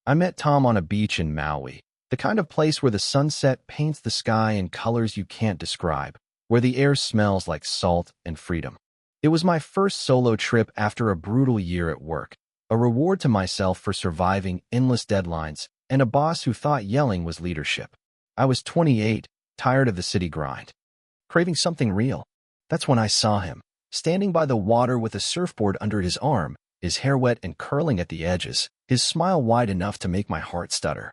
I met Tom on a beach in Maui, the kind of place where the sunset paints the sky in colors you can't describe, where the air smells like salt and freedom. It was my first solo trip after a brutal year at work, a reward to myself for surviving endless deadlines and a boss who thought yelling was leadership. I was 28, tired of the city grind, craving something real. That's when I saw him, standing by the water with a surfboard under his arm, his hair wet and curling at the edges, his smile wide enough to make my heart stutter.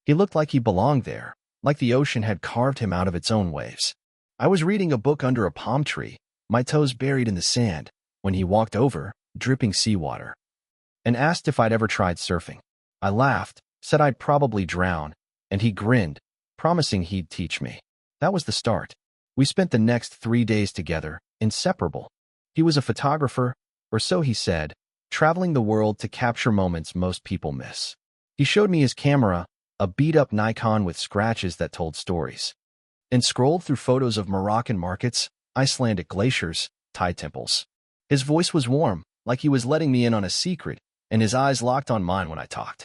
He looked like he belonged there, like the ocean had carved him out of its own waves. I was reading a book under a palm tree, my toes buried in the sand, when he walked over, dripping seawater, and asked if I'd ever tried surfing. I laughed, said I'd probably drown, and he grinned, promising he'd teach me. That was the start. We spent the next 3 days together, inseparable. He was a photographer, or so he said, traveling the world to capture moments most people miss. He showed me his camera, a beat-up Nikon with scratches that told stories, and scrolled through photos of Moroccan markets, Icelandic glaciers, Thai temples. His voice was warm, like he was letting me in on a secret, and his eyes locked on mine when I talked,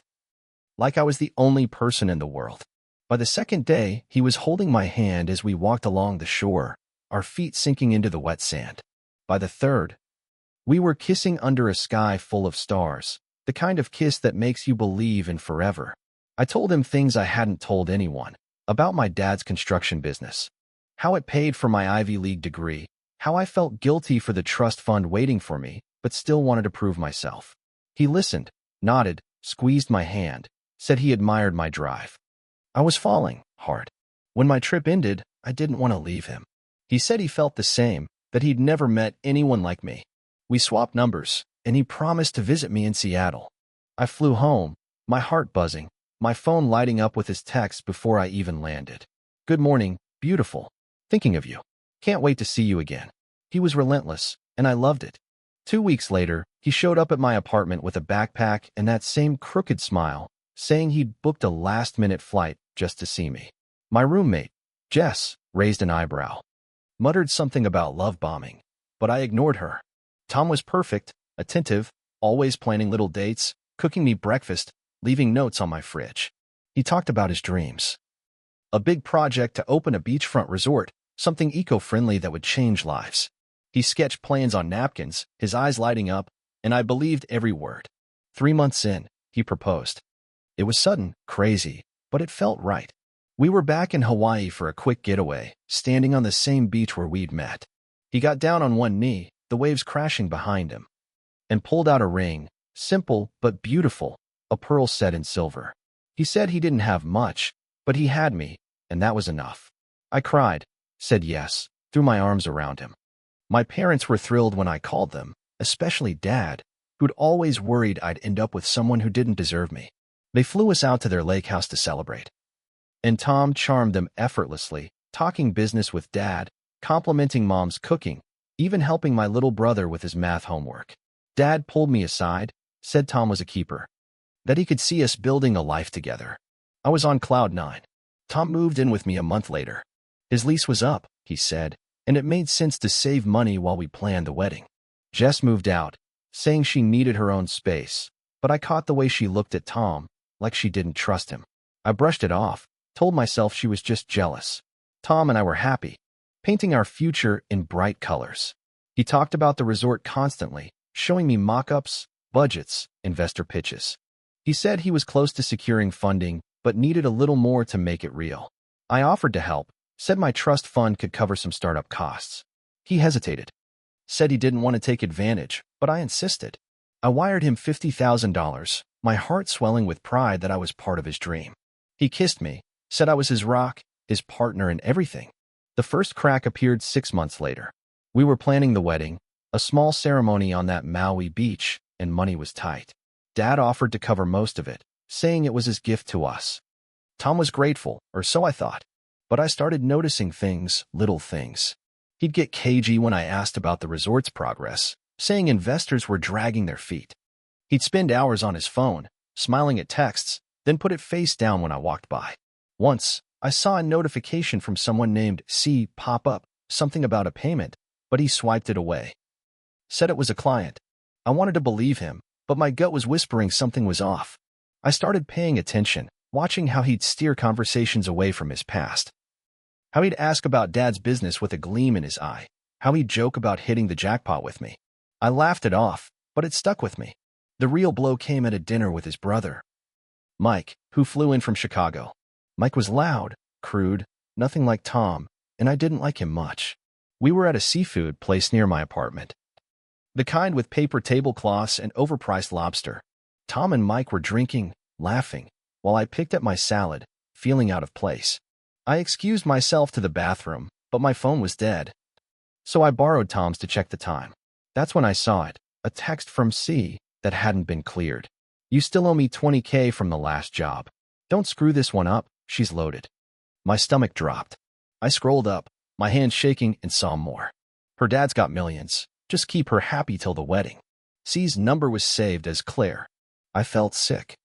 like I was the only person in the world. By the second day, he was holding my hand as we walked along the shore, our feet sinking into the wet sand. By the third, we were kissing under a sky full of stars, the kind of kiss that makes you believe in forever. I told him things I hadn't told anyone, about my dad's construction business, how it paid for my Ivy League degree, how I felt guilty for the trust fund waiting for me, but still wanted to prove myself. He listened, nodded, squeezed my hand, said he admired my drive. I was falling hard. When my trip ended, I didn't want to leave him. He said he felt the same, that he'd never met anyone like me. We swapped numbers, and he promised to visit me in Seattle. I flew home, my heart buzzing, my phone lighting up with his text before I even landed. Good morning, beautiful. Thinking of you. Can't wait to see you again. He was relentless, and I loved it. 2 weeks later, he showed up at my apartment with a backpack and that same crooked smile, saying he'd booked a last-minute flight just to see me. My roommate, Jess, raised an eyebrow, muttered something about love bombing, but I ignored her. Tom was perfect, attentive, always planning little dates, cooking me breakfast, leaving notes on my fridge. He talked about his dreams. A big project to open a beachfront resort, something eco-friendly that would change lives. He sketched plans on napkins, his eyes lighting up, and I believed every word. 3 months in, he proposed. It was sudden, crazy, but it felt right. We were back in Hawaii for a quick getaway, standing on the same beach where we'd met. He got down on one knee, the waves crashing behind him, and pulled out a ring, simple but beautiful, a pearl set in silver. He said he didn't have much, but he had me, and that was enough. I cried, said yes, threw my arms around him. My parents were thrilled when I called them, especially Dad, who'd always worried I'd end up with someone who didn't deserve me. They flew us out to their lake house to celebrate. And Tom charmed them effortlessly, talking business with Dad, complimenting Mom's cooking, even helping my little brother with his math homework. Dad pulled me aside, said Tom was a keeper, that he could see us building a life together. I was on cloud 9. Tom moved in with me a month later. His lease was up, he said, and it made sense to save money while we planned the wedding. Jess moved out, saying she needed her own space, but I caught the way she looked at Tom, like she didn't trust him. I brushed it off, told myself she was just jealous. Tom and I were happy, painting our future in bright colors. He talked about the resort constantly, showing me mock-ups, budgets, investor pitches. He said he was close to securing funding, but needed a little more to make it real. I offered to help, said my trust fund could cover some startup costs. He hesitated, said he didn't want to take advantage, but I insisted. I wired him $50,000, my heart swelling with pride that I was part of his dream. He kissed me, said I was his rock, his partner, and everything. The first crack appeared 6 months later. We were planning the wedding, a small ceremony on that Maui beach, and money was tight. Dad offered to cover most of it, saying it was his gift to us. Tom was grateful, or so I thought. But I started noticing things, little things. He'd get cagey when I asked about the resort's progress, saying investors were dragging their feet. He'd spend hours on his phone, smiling at texts, then put it face down when I walked by. Once, I saw a notification from someone named C pop up, something about a payment, but he swiped it away. Said it was a client. I wanted to believe him, but my gut was whispering something was off. I started paying attention, watching how he'd steer conversations away from his past. How he'd ask about Dad's business with a gleam in his eye. How he'd joke about hitting the jackpot with me. I laughed it off, but it stuck with me. The real blow came at a dinner with his brother, Mike, who flew in from Chicago. Mike was loud, crude, nothing like Tom, and I didn't like him much. We were at a seafood place near my apartment. The kind with paper tablecloths and overpriced lobster. Tom and Mike were drinking, laughing, while I picked at my salad, feeling out of place. I excused myself to the bathroom, but my phone was dead. So I borrowed Tom's to check the time. That's when I saw it, a text from C that hadn't been cleared. You still owe me $20K from the last job. Don't screw this one up, she's loaded. My stomach dropped. I scrolled up, my hands shaking, and saw more. Her dad's got millions. Just keep her happy till the wedding. C's number was saved as Claire. I felt sick.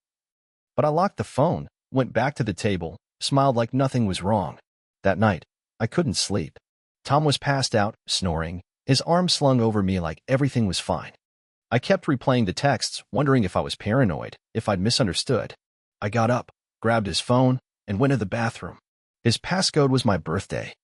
But I locked the phone, went back to the table, smiled like nothing was wrong. That night, I couldn't sleep. Tom was passed out, snoring, his arms slung over me like everything was fine. I kept replaying the texts, wondering if I was paranoid, if I'd misunderstood. I got up, grabbed his phone, and went to the bathroom. His passcode was my birthday,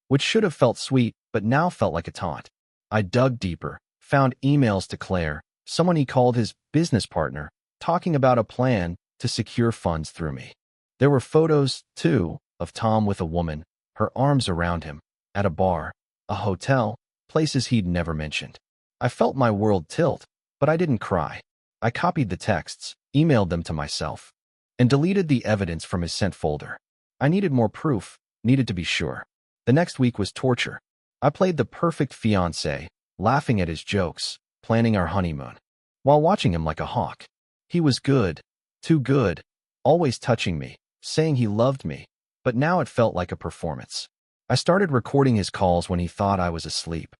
which should have felt sweet, but now felt like a taunt. I dug deeper, found emails to Claire, someone he called his business partner, talking about a plan to secure funds through me. There were photos, too, of Tom with a woman, her arms around him, at a bar, a hotel, places he'd never mentioned. I felt my world tilt, but I didn't cry. I copied the texts, emailed them to myself, and deleted the evidence from his sent folder. I needed more proof, needed to be sure. The next week was torture. I played the perfect fiancé, laughing at his jokes, planning our honeymoon, while watching him like a hawk. He was good, too good, always touching me, saying he loved me, but now it felt like a performance. I started recording his calls when he thought I was asleep,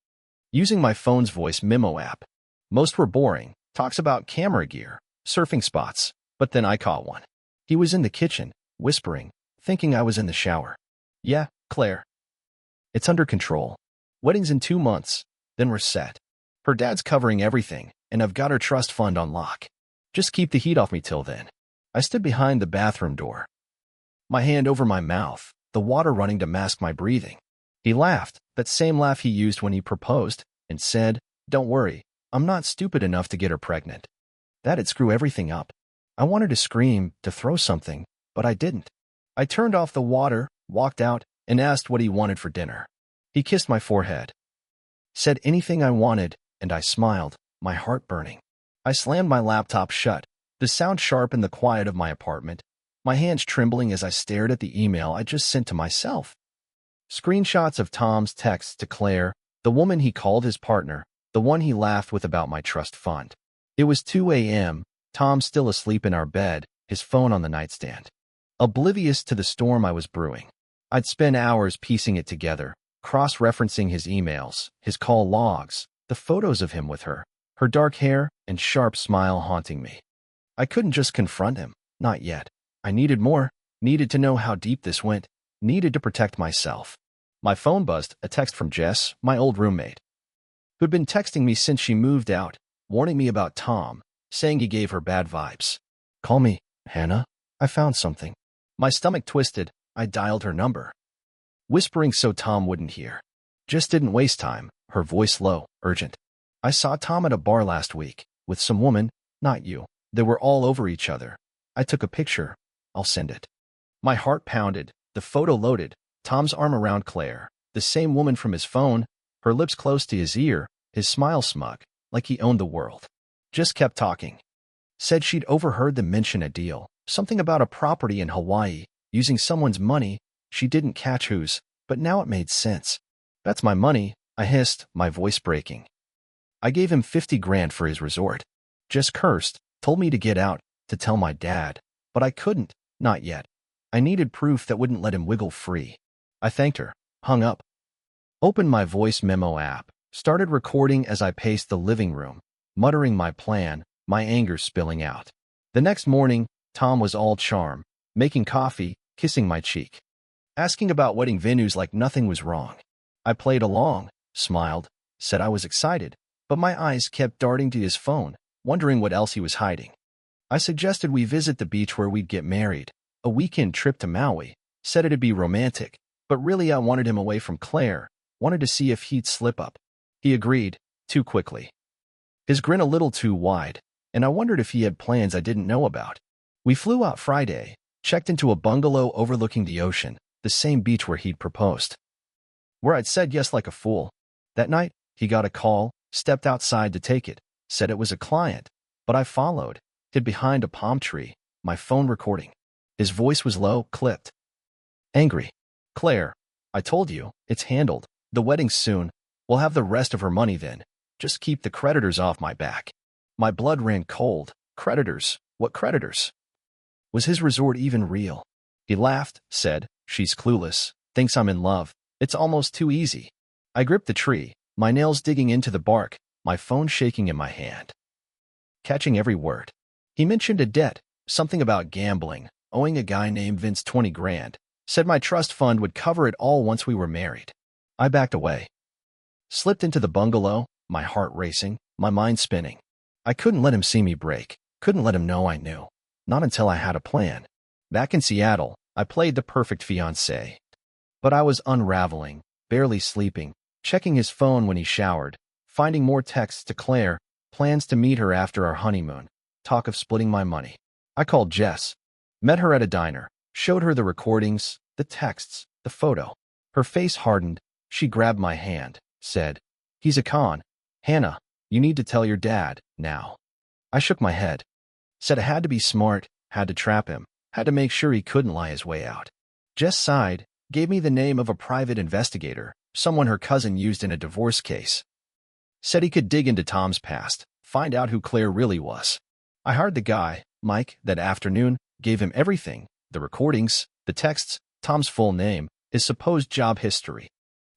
using my phone's voice memo app. Most were boring, talks about camera gear, surfing spots, but then I caught one. He was in the kitchen, whispering, thinking I was in the shower. Yeah, Claire. It's under control. Wedding's in 2 months, then we're set. Her dad's covering everything, and I've got her trust fund on lock. Just keep the heat off me till then. I stood behind the bathroom door, my hand over my mouth, the water running to mask my breathing. He laughed, that same laugh he used when he proposed, and said, "Don't worry, I'm not stupid enough to get her pregnant." That'd screw everything up. I wanted to scream, to throw something, but I didn't. I turned off the water, walked out, and asked what he wanted for dinner. He kissed my forehead, said anything I wanted, and I smiled, my heart burning. I slammed my laptop shut, the sound sharp in the quiet of my apartment, my hands trembling as I stared at the email I just sent to myself. Screenshots of Tom's texts to Claire, the woman he called his partner, the one he laughed with about my trust fund. It was 2 a.m., Tom still asleep in our bed, his phone on the nightstand. Oblivious to the storm I was brewing. I'd spend hours piecing it together, cross-referencing his emails, his call logs, the photos of him with her, her dark hair and sharp smile haunting me. I couldn't just confront him, not yet. I needed more, needed to know how deep this went, needed to protect myself. My phone buzzed, a text from Jess, my old roommate, who'd been texting me since she moved out, warning me about Tom, saying he gave her bad vibes. "Call me, Hannah. I found something." My stomach twisted. I dialed her number, whispering so Tom wouldn't hear. Just didn't waste time, her voice low, urgent. "I saw Tom at a bar last week, with some woman, not you. They were all over each other. I took a picture. I'll send it." My heart pounded, the photo loaded, Tom's arm around Claire, the same woman from his phone, her lips close to his ear, his smile smug, like he owned the world. Just kept talking. Said she'd overheard them mention a deal, something about a property in Hawaii, using someone's money. She didn't catch whose, but now it made sense. "That's my money," I hissed, my voice breaking. I gave him 50 grand for his resort. Just cursed, told me to get out, to tell my dad, but I couldn't, not yet. I needed proof that wouldn't let him wiggle free. I thanked her, hung up, opened my voice memo app, started recording as I paced the living room, muttering my plan, my anger spilling out. The next morning, Tom was all charm, making coffee, kissing my cheek, asking about wedding venues like nothing was wrong. I played along, smiled, said I was excited, but my eyes kept darting to his phone, wondering what else he was hiding. I suggested we visit the beach where we'd get married, a weekend trip to Maui, said it'd be romantic, but really I wanted him away from Claire, wanted to see if he'd slip up. He agreed, too quickly. His grin a little too wide, and I wondered if he had plans I didn't know about. We flew out Friday, checked into a bungalow overlooking the ocean, the same beach where he'd proposed. Where I'd said yes like a fool. That night, he got a call, stepped outside to take it, said it was a client, but I followed, hid behind a palm tree, my phone recording. His voice was low, clipped. Angry. Claire, I told you, it's handled. The wedding's soon. We'll have the rest of her money then. Just keep the creditors off my back. My blood ran cold. Creditors? What creditors? Was his resort even real? He laughed, said, she's clueless, thinks I'm in love. It's almost too easy. I gripped the tree, my nails digging into the bark, my phone shaking in my hand. Catching every word. He mentioned a debt, something about gambling, owing a guy named Vince 20 grand, said my trust fund would cover it all once we were married. I backed away. Slipped into the bungalow, my heart racing, my mind spinning. I couldn't let him see me break, couldn't let him know I knew. Not until I had a plan. Back in Seattle, I played the perfect fiancé. But I was unraveling, barely sleeping, checking his phone when he showered, finding more texts to Claire, plans to meet her after our honeymoon, talk of splitting my money. I called Jess, met her at a diner, showed her the recordings, the texts, the photo. Her face hardened, she grabbed my hand, said, he's a con. Hannah, you need to tell your dad, now. I shook my head. Said I had to be smart, had to trap him, had to make sure he couldn't lie his way out. Jess sighed, gave me the name of a private investigator, someone her cousin used in a divorce case. Said he could dig into Tom's past, find out who Claire really was. I hired the guy, Mike, that afternoon, gave him everything, the recordings, the texts, Tom's full name, his supposed job history.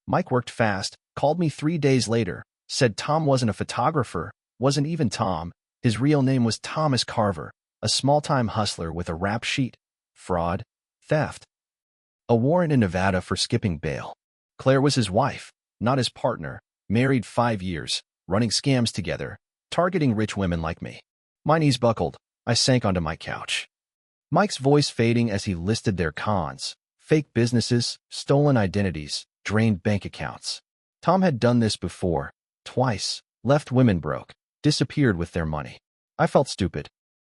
Mike worked fast, called me 3 days later, said Tom wasn't a photographer, wasn't even Tom. His real name was Thomas Carver, a small-time hustler with a rap sheet. Fraud. Theft. A warrant in Nevada for skipping bail. Claire was his wife, not his partner, married 5 years, running scams together, targeting rich women like me. My knees buckled. I sank onto my couch. Mike's voice fading as he listed their cons. Fake businesses, stolen identities, drained bank accounts. Tom had done this before, twice, left women broke, disappeared with their money. I felt stupid.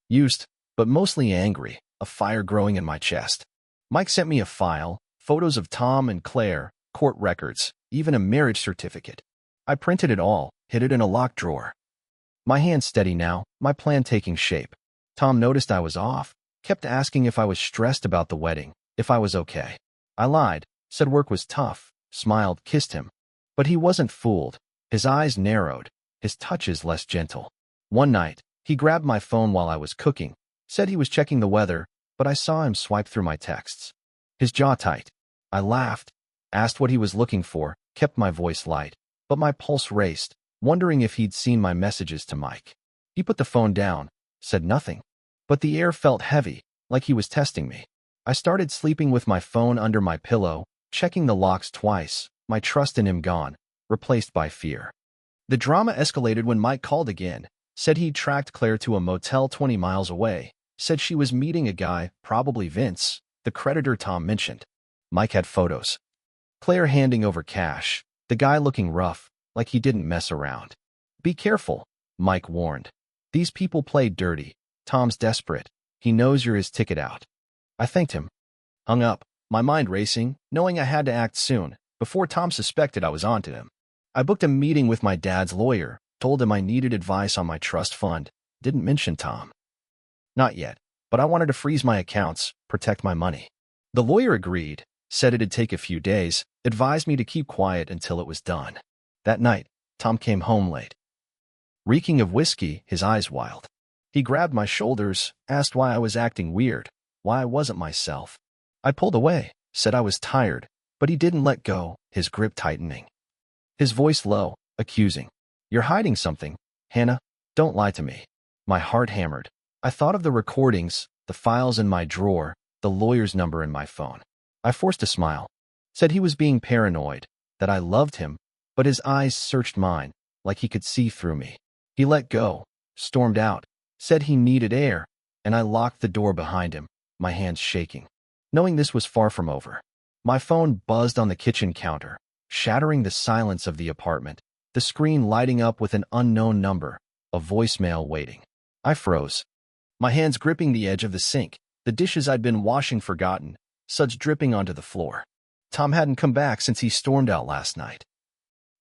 Used, but mostly angry, a fire growing in my chest. Mike sent me a file, photos of Tom and Claire, court records, even a marriage certificate. I printed it all, hid it in a locked drawer. My hands steady now, my plan taking shape. Tom noticed I was off, kept asking if I was stressed about the wedding, if I was okay. I lied, said work was tough, smiled, kissed him. But he wasn't fooled. His eyes narrowed, his touches less gentle. One night, he grabbed my phone while I was cooking, said he was checking the weather, but I saw him swipe through my texts. His jaw tight. I laughed, asked what he was looking for, kept my voice light, but my pulse raced, wondering if he'd seen my messages to Mike. He put the phone down, said nothing, but the air felt heavy, like he was testing me. I started sleeping with my phone under my pillow, checking the locks twice, my trust in him gone, replaced by fear. The drama escalated when Mike called again, said he'd tracked Claire to a motel 20 miles away, said she was meeting a guy, probably Vince, the creditor Tom mentioned. Mike had photos. Claire handing over cash, the guy looking rough, like he didn't mess around. Be careful, Mike warned. These people play dirty. Tom's desperate. He knows you're his ticket out. I thanked him. Hung up, my mind racing, knowing I had to act soon, before Tom suspected I was onto him. I booked a meeting with my dad's lawyer, told him I needed advice on my trust fund, didn't mention Tom. Not yet, but I wanted to freeze my accounts, protect my money. The lawyer agreed, said it'd take a few days, advised me to keep quiet until it was done. That night, Tom came home late. Reeking of whiskey, his eyes wild. He grabbed my shoulders, asked why I was acting weird, why I wasn't myself. I pulled away, said I was tired, but he didn't let go, his grip tightening. His voice low, accusing. You're hiding something, Hannah. Don't lie to me. My heart hammered. I thought of the recordings, the files in my drawer, the lawyer's number in my phone. I forced a smile. Said he was being paranoid, that I loved him, but his eyes searched mine, like he could see through me. He let go, stormed out, said he needed air, and I locked the door behind him, my hands shaking. Knowing this was far from over, my phone buzzed on the kitchen counter, shattering the silence of the apartment, the screen lighting up with an unknown number, a voicemail waiting. I froze, my hands gripping the edge of the sink, the dishes I'd been washing forgotten, suds dripping onto the floor. Tom hadn't come back since he stormed out last night.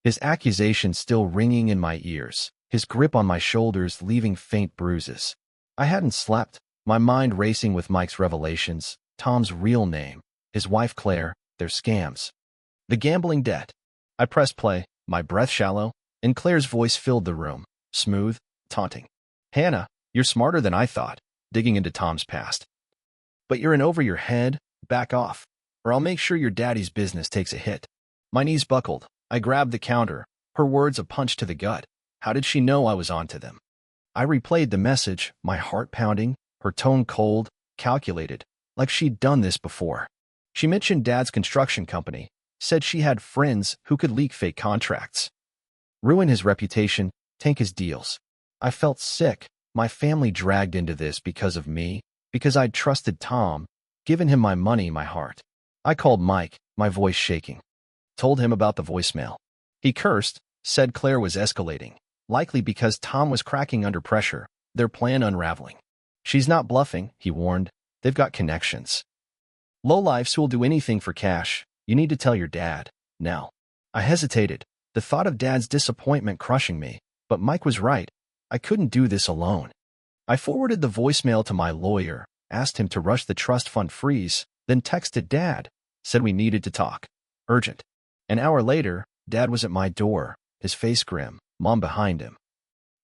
His accusations still ringing in my ears, his grip on my shoulders leaving faint bruises. I hadn't slept, my mind racing with Mike's revelations, Tom's real name, his wife Claire, their scams. The gambling debt. I pressed play, my breath shallow, and Claire's voice filled the room, smooth, taunting. Hannah, you're smarter than I thought, digging into Tom's past. But you're in over your head, back off, or I'll make sure your daddy's business takes a hit. My knees buckled, I grabbed the counter, her words a punch to the gut. How did she know I was onto them? I replayed the message, my heart pounding, her tone cold, calculated, like she'd done this before. She mentioned Dad's construction company, said she had friends who could leak fake contracts. Ruin his reputation, tank his deals. I felt sick, my family dragged into this because of me, because I'd trusted Tom, given him my money, my heart. I called Mike, my voice shaking. Told him about the voicemail. He cursed, said Claire was escalating, likely because Tom was cracking under pressure, their plan unraveling. She's not bluffing, he warned. They've got connections. Lowlifes who will do anything for cash. You need to tell your dad, now. I hesitated, the thought of Dad's disappointment crushing me, but Mike was right. I couldn't do this alone. I forwarded the voicemail to my lawyer, asked him to rush the trust fund freeze, then texted Dad, said we needed to talk. Urgent. An hour later, Dad was at my door, his face grim, Mom behind him.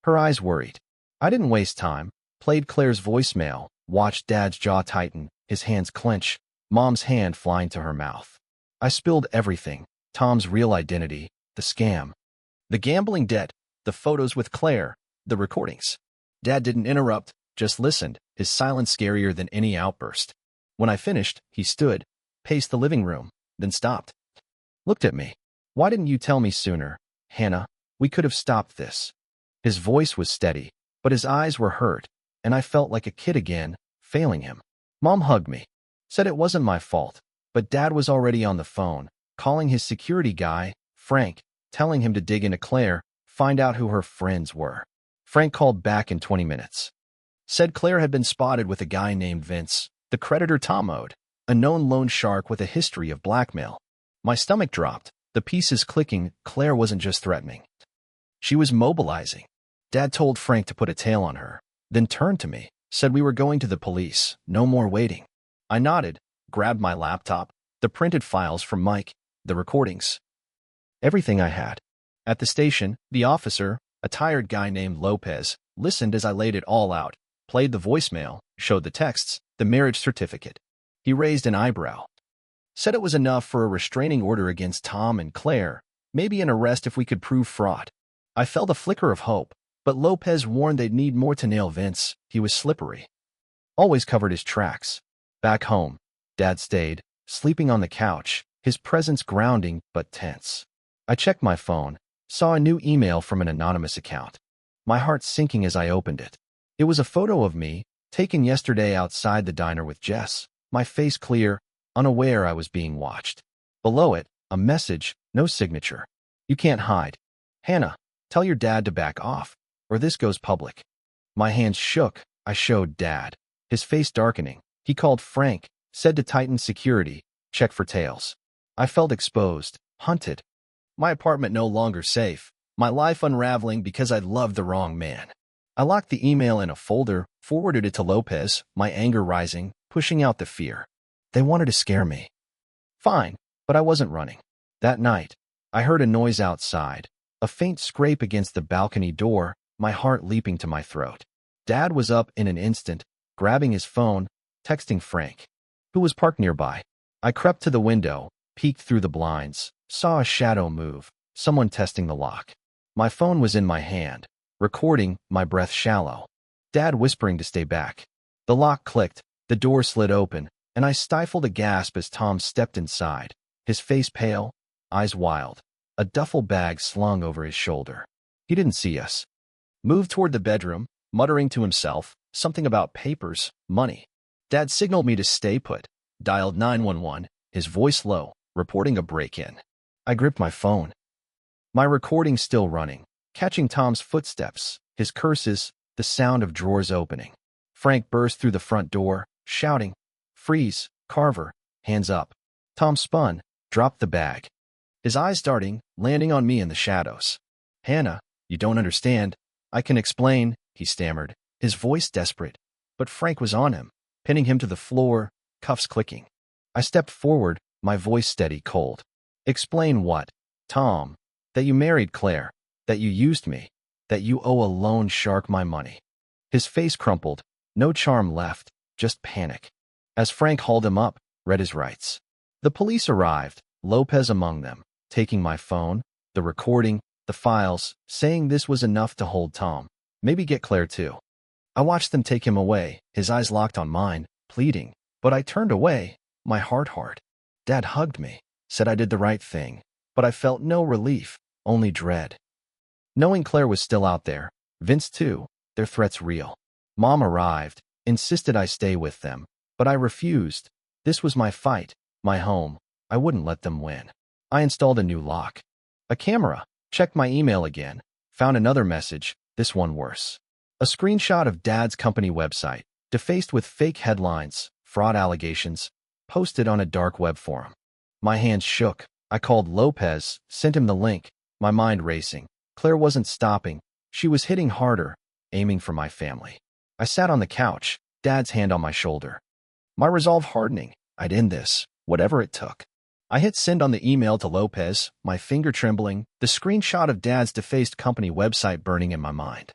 Her eyes worried. I didn't waste time, played Claire's voicemail, watched Dad's jaw tighten, his hands clench, Mom's hand flying to her mouth. I spilled everything, Tom's real identity, the scam, the gambling debt, the photos with Claire, the recordings. Dad didn't interrupt, just listened, his silence scarier than any outburst. When I finished, he stood, paced the living room, then stopped. Looked at me. Why didn't you tell me sooner, Hannah? We could have stopped this. His voice was steady, but his eyes were hurt, and I felt like a kid again, failing him. Mom hugged me, said it wasn't my fault, but Dad was already on the phone, calling his security guy, Frank, telling him to dig into Claire, find out who her friends were. Frank called back in 20 minutes. Said Claire had been spotted with a guy named Vince, the creditor Tom owed, a known loan shark with a history of blackmail. My stomach dropped, the pieces clicking. Claire wasn't just threatening. She was mobilizing. Dad told Frank to put a tail on her, then turned to me, said we were going to the police, no more waiting. I nodded, grabbed my laptop, the printed files from Mike, the recordings. Everything I had. At the station, the officer, a tired guy named Lopez, listened as I laid it all out, played the voicemail, showed the texts, the marriage certificate. He raised an eyebrow. Said it was enough for a restraining order against Tom and Claire, maybe an arrest if we could prove fraud. I felt a flicker of hope, but Lopez warned they'd need more to nail Vince. He was slippery. Always covered his tracks. Back home, Dad stayed, sleeping on the couch, his presence grounding but tense. I checked my phone, saw a new email from an anonymous account. My heart sinking as I opened it. It was a photo of me, taken yesterday outside the diner with Jess, my face clear, unaware I was being watched. Below it, a message, no signature. You can't hide. Hannah, tell your dad to back off, or this goes public. My hands shook. I showed Dad, his face darkening. He called Frank, said to tighten security, check for tails. I felt exposed, hunted. My apartment no longer safe, my life unraveling because I'd loved the wrong man. I locked the email in a folder, forwarded it to Lopez, my anger rising, pushing out the fear. They wanted to scare me. Fine, but I wasn't running. That night, I heard a noise outside, a faint scrape against the balcony door, my heart leaping to my throat. Dad was up in an instant, grabbing his phone, texting Frank, who was parked nearby. I crept to the window, peeked through the blinds, saw a shadow move, someone testing the lock. My phone was in my hand, recording, my breath shallow. Dad whispering to stay back. The lock clicked, the door slid open, and I stifled a gasp as Tom stepped inside, his face pale, eyes wild, a duffel bag slung over his shoulder. He didn't see us. Moved toward the bedroom, muttering to himself, Something about papers, money. Dad signaled me to stay put, dialed 911, his voice low, reporting a break-in. I gripped my phone. My recording still running, catching Tom's footsteps, his curses, the sound of drawers opening. Frank burst through the front door, shouting, "Freeze, Carver, hands up." Tom spun, dropped the bag. His eyes darting, landing on me in the shadows. "Hannah, you don't understand. I can explain," he stammered, his voice desperate. But Frank was on him, pinning him to the floor, cuffs clicking. I stepped forward, my voice steady, cold. "Explain what, Tom? That you married Claire, that you used me, that you owe a loan shark my money." His face crumpled, no charm left, just panic. As Frank hauled him up, read his rights. The police arrived, Lopez among them, taking my phone, the recording, the files, saying this was enough to hold Tom, maybe get Claire too. I watched them take him away, his eyes locked on mine, pleading, but I turned away, my heart hard. Dad hugged me, said I did the right thing, but I felt no relief, only dread. Knowing Claire was still out there, Vince too, their threats real. Mom arrived, insisted I stay with them, but I refused. This was my fight, my home. I wouldn't let them win. I installed a new lock. A camera, checked my email again, found another message, this one worse. A screenshot of Dad's company website, defaced with fake headlines, fraud allegations, posted on a dark web forum. My hands shook. I called Lopez, sent him the link, my mind racing. Claire wasn't stopping. She was hitting harder, aiming for my family. I sat on the couch, Dad's hand on my shoulder. My resolve hardening. I'd end this, whatever it took. I hit send on the email to Lopez, my finger trembling, the screenshot of Dad's defaced company website burning in my mind.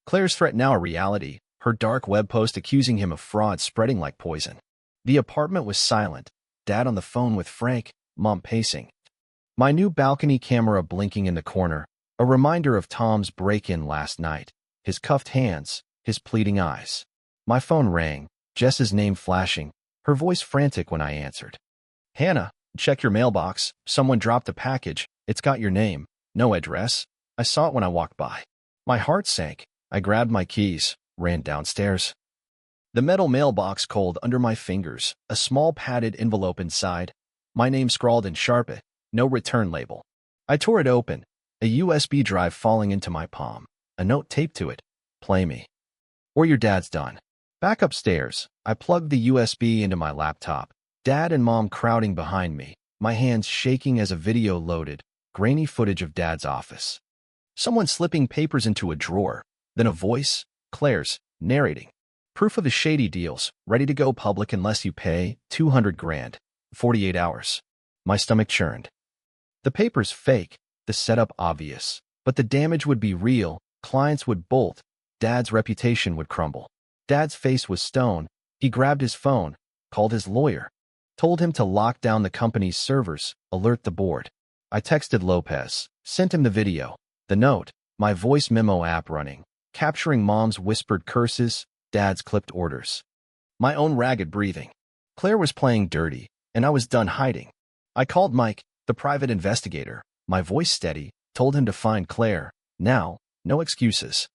Claire's threat now a reality, her dark web post accusing him of fraud spreading like poison. The apartment was silent, Dad on the phone with Frank, Mom pacing. My new balcony camera blinking in the corner, a reminder of Tom's break-in last night, his cuffed hands, his pleading eyes. My phone rang, Jess's name flashing, her voice frantic when I answered. "Hannah, check your mailbox. Someone dropped a package. It's got your name, no address. I saw it when I walked by." My heart sank. I grabbed my keys, ran downstairs. The metal mailbox cold under my fingers, a small padded envelope inside, my name scrawled in Sharpie, no return label. I tore it open, a USB drive falling into my palm, a note taped to it, "Play me. Or your dad's done." Back upstairs, I plugged the USB into my laptop, Dad and Mom crowding behind me, my hands shaking as a video loaded, grainy footage of Dad's office. Someone slipping papers into a drawer, then a voice, Claire's, narrating. Proof of his shady deals, ready to go public unless you pay 200 grand, 48 hours. My stomach churned. The paper's fake, the setup obvious, but the damage would be real, clients would bolt, Dad's reputation would crumble. Dad's face was stone. He grabbed his phone, called his lawyer, told him to lock down the company's servers, alert the board. I texted Lopez, sent him the video, the note, my voice memo app running, capturing Mom's whispered curses, Dad's clipped orders. My own ragged breathing. Claire was playing dirty, and I was done hiding. I called Mike, the private investigator, my voice steady, told him to find Claire. Now, no excuses.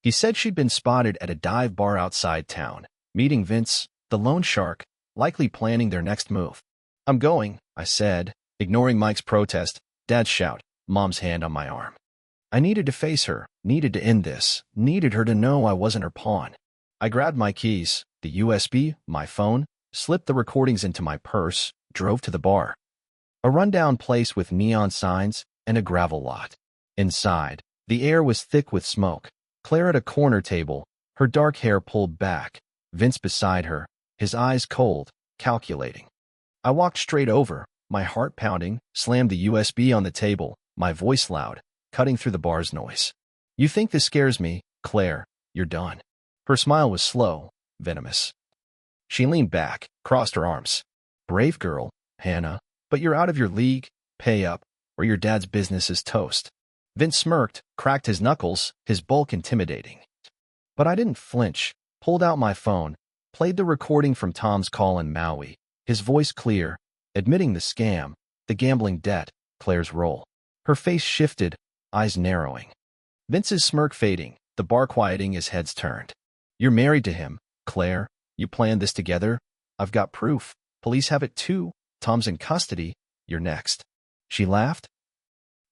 He said she'd been spotted at a dive bar outside town, meeting Vince, the loan shark, likely planning their next move. "I'm going," I said, ignoring Mike's protest, Dad's shout, Mom's hand on my arm. I needed to face her, needed to end this, needed her to know I wasn't her pawn. I grabbed my keys, the USB, my phone, slipped the recordings into my purse, drove to the bar. A rundown place with neon signs and a gravel lot. Inside, the air was thick with smoke. Claire at a corner table, her dark hair pulled back, Vince beside her, his eyes cold, calculating. I walked straight over, my heart pounding, slammed the USB on the table, my voice loud, cutting through the bar's noise. "You think this scares me, Claire? You're done." Her smile was slow, venomous. She leaned back, crossed her arms. "Brave girl, Hannah, but you're out of your league, pay up, or your dad's business is toast." Vince smirked, cracked his knuckles, his bulk intimidating. But I didn't flinch, pulled out my phone, played the recording from Tom's call in Maui, his voice clear, admitting the scam, the gambling debt, Claire's role. Her face shifted, eyes narrowing. Vince's smirk fading, the bar quieting as heads turned. You're married to him, Claire. You planned this together. I've got proof. Police have it too. Tom's in custody. You're next. She laughed.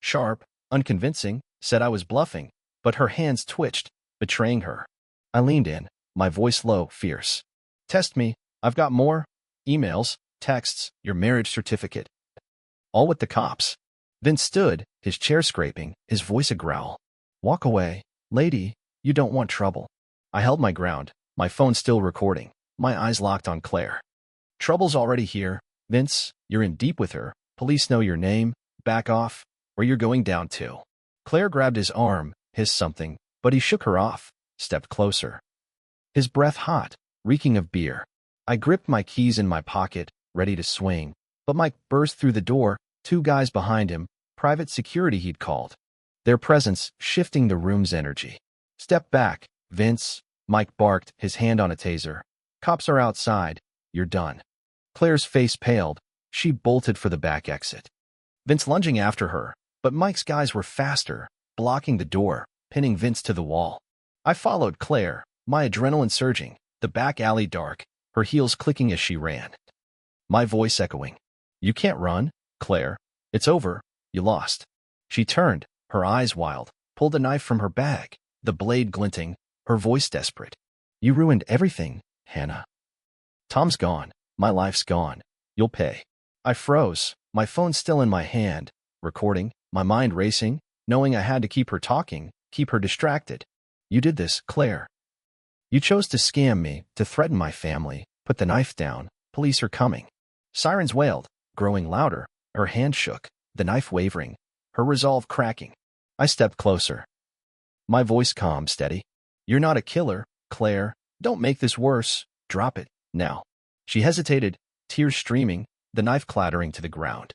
Sharp, unconvincing, said I was bluffing, but her hands twitched, betraying her. I leaned in, my voice low, fierce. Test me. I've got more. Emails, texts, your marriage certificate. All with the cops. Vince stood, his chair scraping, his voice a growl. Walk away, lady. You don't want trouble. I held my ground, my phone still recording, my eyes locked on Claire. Trouble's already here. Vince, you're in deep with her. Police know your name. Back off, or you're going down too. Claire grabbed his arm, hissed something, but he shook her off, stepped closer. His breath hot, reeking of beer. I gripped my keys in my pocket, ready to swing, but Mike burst through the door, two guys behind him, private security he'd called. Their presence shifting the room's energy. Step back, Vince, Mike barked, his hand on a taser. Cops are outside. You're done. Claire's face paled. She bolted for the back exit. Vince lunging after her, but Mike's guys were faster, blocking the door, pinning Vince to the wall. I followed Claire, my adrenaline surging, the back alley dark, her heels clicking as she ran. My voice echoing. You can't run, Claire. It's over. You lost. She turned, her eyes wild, pulled a knife from her bag, the blade glinting, her voice desperate. You ruined everything, Hannah. Tom's gone. My life's gone. You'll pay. I froze, my phone still in my hand, recording, my mind racing, knowing I had to keep her talking, keep her distracted. You did this, Claire. You chose to scam me, to threaten my family. Put the knife down. Police are coming. Sirens wailed, growing louder. Her hand shook, the knife wavering, her resolve cracking. I stepped closer. My voice calm, steady. You're not a killer, Claire. Don't make this worse. Drop it, now. She hesitated, tears streaming, the knife clattering to the ground.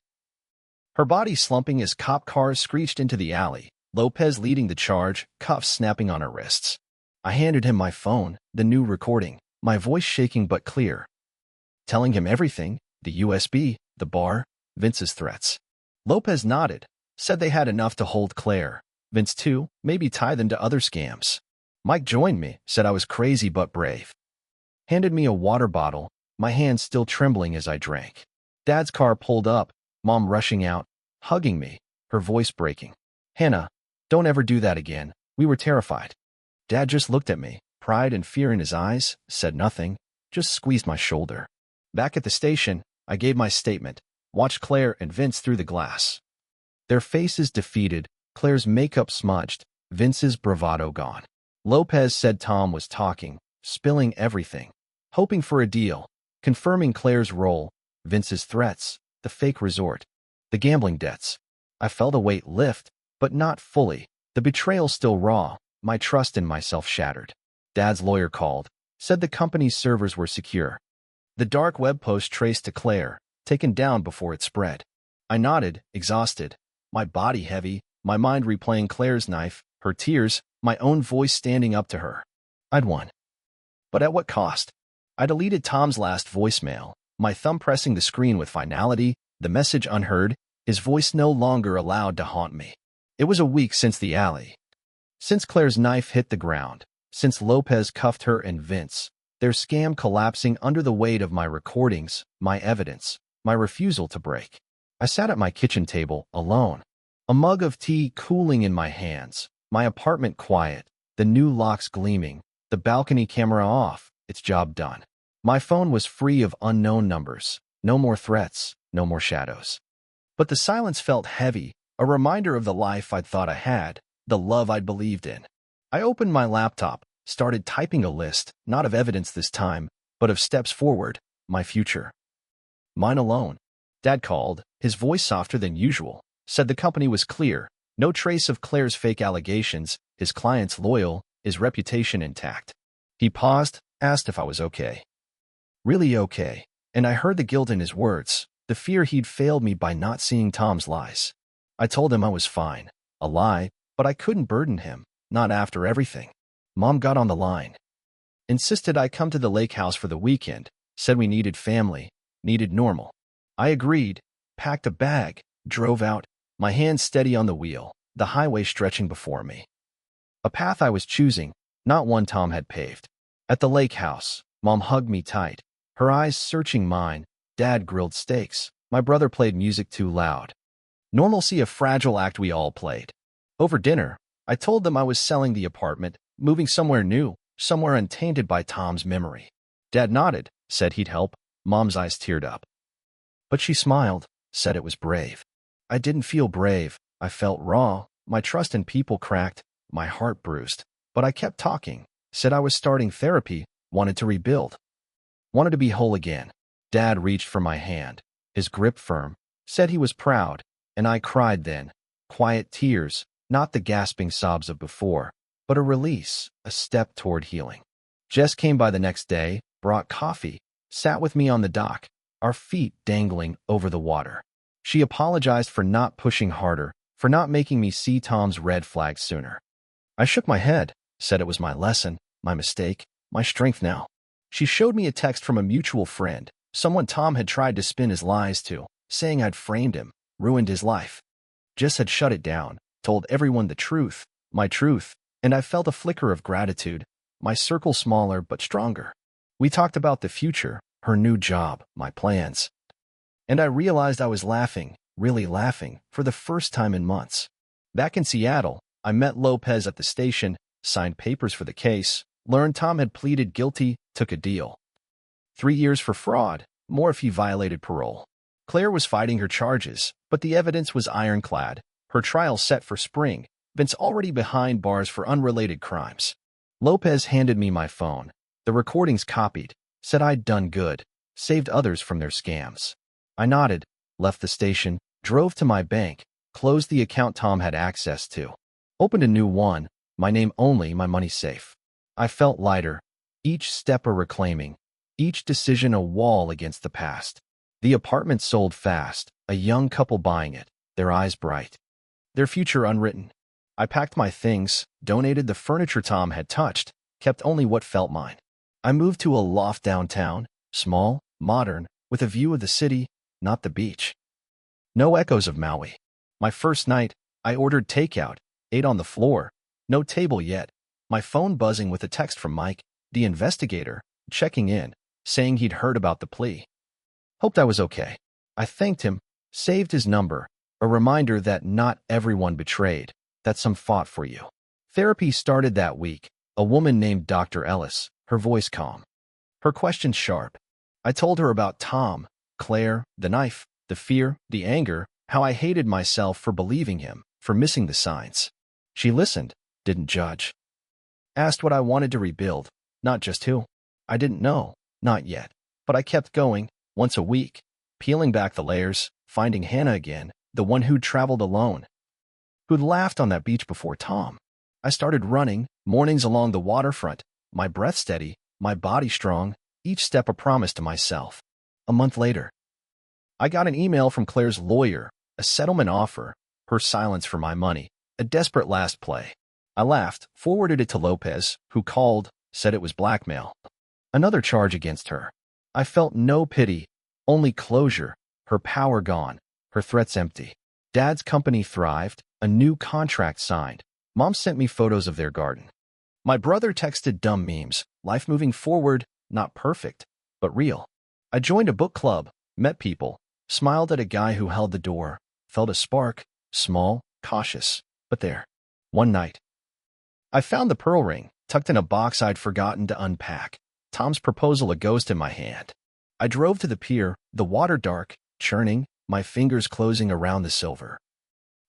Her body slumping as cop cars screeched into the alley, Lopez leading the charge, cuffs snapping on her wrists. I handed him my phone, the new recording, my voice shaking but clear. Telling him everything, the USB, the bar, Vince's threats. Lopez nodded, said they had enough to hold Claire. Vince too, maybe tie them to other scams. Mike joined me, said I was crazy but brave. Handed me a water bottle, my hands still trembling as I drank. Dad's car pulled up, Mom rushing out, hugging me, her voice breaking. Hannah, don't ever do that again. We were terrified. Dad just looked at me, pride and fear in his eyes, said nothing, just squeezed my shoulder. Back at the station, I gave my statement, watched Claire and Vince through the glass. Their faces defeated, Claire's makeup smudged, Vince's bravado gone. Lopez said Tom was talking, spilling everything, hoping for a deal, confirming Claire's role, Vince's threats, the fake resort, the gambling debts. I felt a weight lift, but not fully, the betrayal still raw, my trust in myself shattered. Dad's lawyer called, said the company's servers were secure. The dark web post traced to Claire, taken down before it spread. I nodded, exhausted, my body heavy, my mind replaying Claire's knife, her tears, my own voice standing up to her. I'd won. But at what cost? I deleted Tom's last voicemail, my thumb pressing the screen with finality, the message unheard, his voice no longer allowed to haunt me. It was a week since the alley. Since Claire's knife hit the ground, since Lopez cuffed her and Vince, their scam collapsing under the weight of my recordings, my evidence, my refusal to break. I sat at my kitchen table, alone, a mug of tea cooling in my hands, my apartment quiet, the new locks gleaming, the balcony camera off, its job done. My phone was free of unknown numbers, no more threats, no more shadows. But the silence felt heavy, a reminder of the life I'd thought I had, the love I'd believed in. I opened my laptop, started typing a list, not of evidence this time, but of steps forward, my future. Mine alone. Dad called, his voice softer than usual, said the company was clear, no trace of Claire's fake allegations, his clients loyal, his reputation intact. He paused, asked if I was okay. Really okay, and I heard the guilt in his words, the fear he'd failed me by not seeing Tom's lies. I told him I was fine, a lie, but I couldn't burden him, not after everything. Mom got on the line. Insisted I come to the lake house for the weekend, said we needed family, needed normal. I agreed, packed a bag, drove out, my hands steady on the wheel, the highway stretching before me. A path I was choosing, not one Tom had paved. At the lake house, Mom hugged me tight, her eyes searching mine. Dad grilled steaks. My brother played music too loud. Normalcy, a fragile act we all played. Over dinner, I told them I was selling the apartment, moving somewhere new, somewhere untainted by Tom's memory. Dad nodded, said he'd help. Mom's eyes teared up. But she smiled, said it was brave. I didn't feel brave. I felt raw. My trust in people cracked, my heart bruised. But I kept talking, said I was starting therapy, wanted to rebuild, wanted to be whole again. Dad reached for my hand, his grip firm, said he was proud, and I cried then. Quiet tears, not the gasping sobs of before, but a release, a step toward healing. Jess came by the next day, brought coffee, sat with me on the dock, our feet dangling over the water. She apologized for not pushing harder, for not making me see Tom's red flags sooner. I shook my head, said it was my lesson, my mistake, my strength now. She showed me a text from a mutual friend, someone Tom had tried to spin his lies to, saying I'd framed him, ruined his life. Jess had shut it down, told everyone the truth, my truth, and I felt a flicker of gratitude, my circle smaller but stronger. We talked about the future, her new job, my plans. And I realized I was laughing, really laughing, for the first time in months. Back in Seattle, I met Lopez at the station, signed papers for the case, learned Tom had pleaded guilty, took a deal. 3 years for fraud, more if he violated parole. Claire was fighting her charges, but the evidence was ironclad. Her trial set for spring. Vince already behind bars for unrelated crimes. Lopez handed me my phone. The recordings copied, said I'd done good, saved others from their scams. I nodded, left the station, drove to my bank, closed the account Tom had access to, opened a new one, my name only, my money safe. I felt lighter, each step a reclaiming, each decision a wall against the past. The apartment sold fast, a young couple buying it, their eyes bright, their future unwritten. I packed my things, donated the furniture Tom had touched, kept only what felt mine. I moved to a loft downtown, small, modern, with a view of the city, not the beach. No echoes of Maui. My first night, I ordered takeout, ate on the floor, no table yet, my phone buzzing with a text from Mike, the investigator, checking in, saying he'd heard about the plea. Hoped I was okay. I thanked him, saved his number, a reminder that not everyone betrayed, that some fought for you. Therapy started that week, a woman named Dr. Ellis, her voice calm, her questions sharp. I told her about Tom, Claire, the knife, the fear, the anger, how I hated myself for believing him, for missing the signs. She listened, didn't judge. Asked what I wanted to rebuild, not just who. I didn't know, not yet, but I kept going, once a week, peeling back the layers, finding Hannah again, the one who'd traveled alone, who'd laughed on that beach before Tom. I started running, mornings along the waterfront, my breath steady, my body strong, each step a promise to myself. A month later, I got an email from Claire's lawyer, a settlement offer, her silence for my money, a desperate last play. I laughed, forwarded it to Lopez, who called, said it was blackmail. Another charge against her. I felt no pity, only closure, her power gone, her threats empty. Dad's company thrived, a new contract signed. Mom sent me photos of their garden. My brother texted dumb memes, life moving forward, not perfect, but real. I joined a book club, met people, smiled at a guy who held the door, felt a spark, small, cautious, but there. One night, I found the pearl ring, tucked in a box I'd forgotten to unpack. Tom's proposal a ghost in my hand. I drove to the pier, the water dark, churning, my fingers closing around the silver.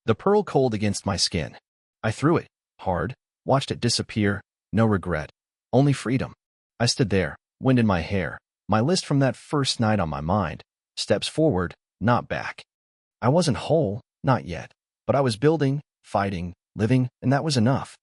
The pearl cold against my skin. I threw it, hard, watched it disappear, no regret, only freedom. I stood there, wind in my hair, my list from that first night on my mind, steps forward, not back. I wasn't whole, not yet, but I was building, fighting, living, and that was enough.